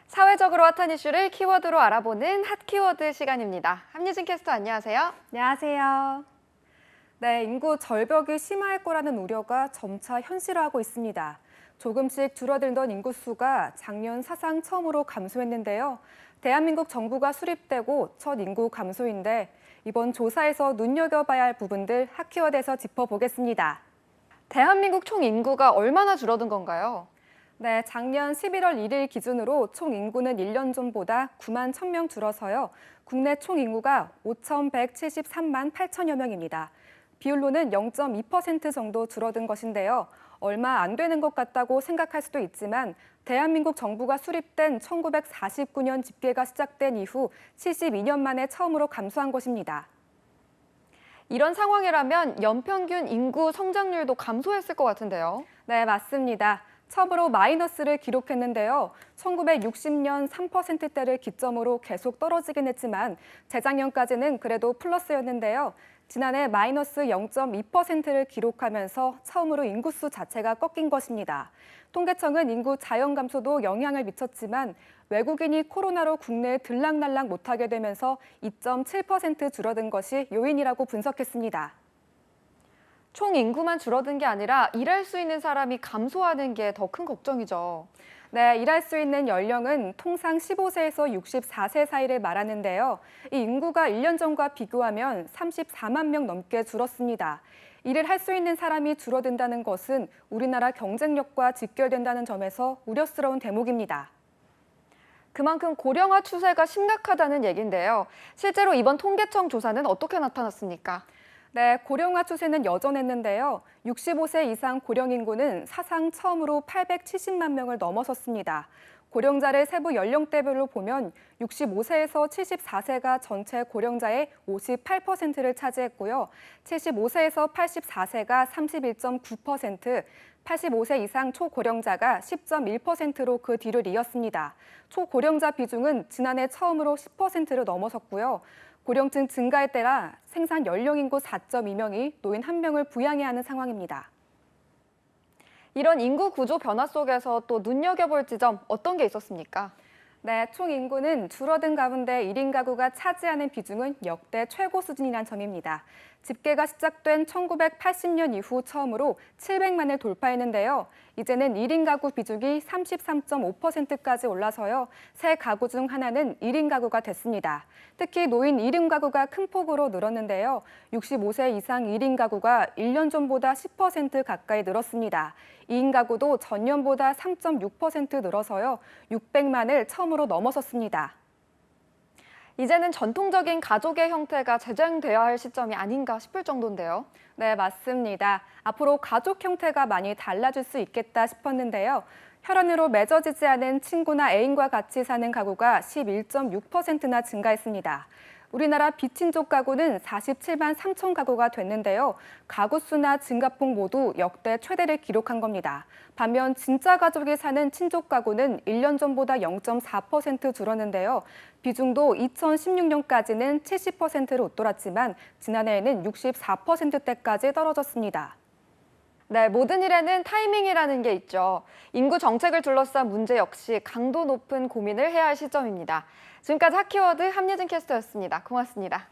사회적으로 핫한 이슈를 키워드로 알아보는 핫키워드 시간입니다. 함유진 캐스터 안녕하세요. 안녕하세요. 네, 인구 절벽이 심화할 거라는 우려가 점차 현실화하고 있습니다. 조금씩 줄어들던 인구수가 작년 사상 처음으로 감소했는데요. 대한민국 정부가 수립되고 첫 인구 감소인데 이번 조사에서 눈여겨봐야 할 부분들 핫키워드에서 짚어보겠습니다. 대한민국 총 인구가 얼마나 줄어든 건가요? 네, 작년 11월 1일 기준으로 총 인구는 1년 전보다 9만 1,000명 줄어서요. 국내 총 인구가 5,173만 8천여 명입니다. 비율로는 0.2% 정도 줄어든 것인데요. 얼마 안 되는 것 같다고 생각할 수도 있지만 대한민국 정부가 수립된 1949년 집계가 시작된 이후 72년 만에 처음으로 감소한 것입니다. 이런 상황이라면 연평균 인구 성장률도 감소했을 것 같은데요. 네, 맞습니다. 처음으로 마이너스를 기록했는데요. 1960년 3%대를 기점으로 계속 떨어지긴 했지만 재작년까지는 그래도 플러스였는데요. 지난해 마이너스 0.2%를 기록하면서 처음으로 인구수 자체가 꺾인 것입니다. 통계청은 인구 자연 감소도 영향을 미쳤지만 외국인이 코로나로 국내에 들락날락 못하게 되면서 2.7% 줄어든 것이 요인이라고 분석했습니다. 총 인구만 줄어든 게 아니라 일할 수 있는 사람이 감소하는 게 더 큰 걱정이죠. 네, 일할 수 있는 연령은 통상 15세에서 64세 사이를 말하는데요. 이 인구가 1년 전과 비교하면 34만 명 넘게 줄었습니다. 일을 할 수 있는 사람이 줄어든다는 것은 우리나라 경쟁력과 직결된다는 점에서 우려스러운 대목입니다. 그만큼 고령화 추세가 심각하다는 얘긴데요. 실제로 이번 통계청 조사는 어떻게 나타났습니까? 네, 고령화 추세는 여전했는데요. 65세 이상 고령 인구는 사상 처음으로 870만 명을 넘어섰습니다. 고령자를 세부 연령대별로 보면 65세에서 74세가 전체 고령자의 58%를 차지했고요. 75세에서 84세가 31.9%, 85세 이상 초고령자가 10.1%로 그 뒤를 이었습니다. 초고령자 비중은 지난해 처음으로 10%를 넘어섰고요. 고령층 증가에 따라 생산 연령 인구 4.2명이 노인 1명을 부양해야 하는 상황입니다. 이런 인구 구조 변화 속에서 또 눈여겨볼 지점 어떤 게 있었습니까? 네, 총 인구는 줄어든 가운데 1인 가구가 차지하는 비중은 역대 최고 수준이란 점입니다. 집계가 시작된 1980년 이후 처음으로 700만을 돌파했는데요. 이제는 1인 가구 비중이 33.5%까지 올라서요. 세 가구 중 하나는 1인 가구가 됐습니다. 특히 노인 1인 가구가 큰 폭으로 늘었는데요. 65세 이상 1인 가구가 1년 전보다 10% 가까이 늘었습니다. 2인 가구도 전년보다 3.6% 늘어서요. 600만을 처음으로 넘어섰습니다. 이제는 전통적인 가족의 형태가 재생돼야 할 시점이 아닌가 싶을 정도인데요. 네, 맞습니다. 앞으로 가족 형태가 많이 달라질 수 있겠다 싶었는데요. 혈연으로 맺어지지 않은 친구나 애인과 같이 사는 가구가 11.6%나 증가했습니다. 우리나라 비친족 가구는 47만 3천 가구가 됐는데요. 가구 수나 증가폭 모두 역대 최대를 기록한 겁니다. 반면 진짜 가족이 사는 친족 가구는 1년 전보다 0.4% 줄었는데요. 비중도 2016년까지는 70%를 웃돌았지만 지난해에는 64%대까지 떨어졌습니다. 네, 모든 일에는 타이밍이라는 게 있죠. 인구 정책을 둘러싼 문제 역시 강도 높은 고민을 해야 할 시점입니다. 지금까지 핫키워드 함유진 캐스터였습니다. 고맙습니다.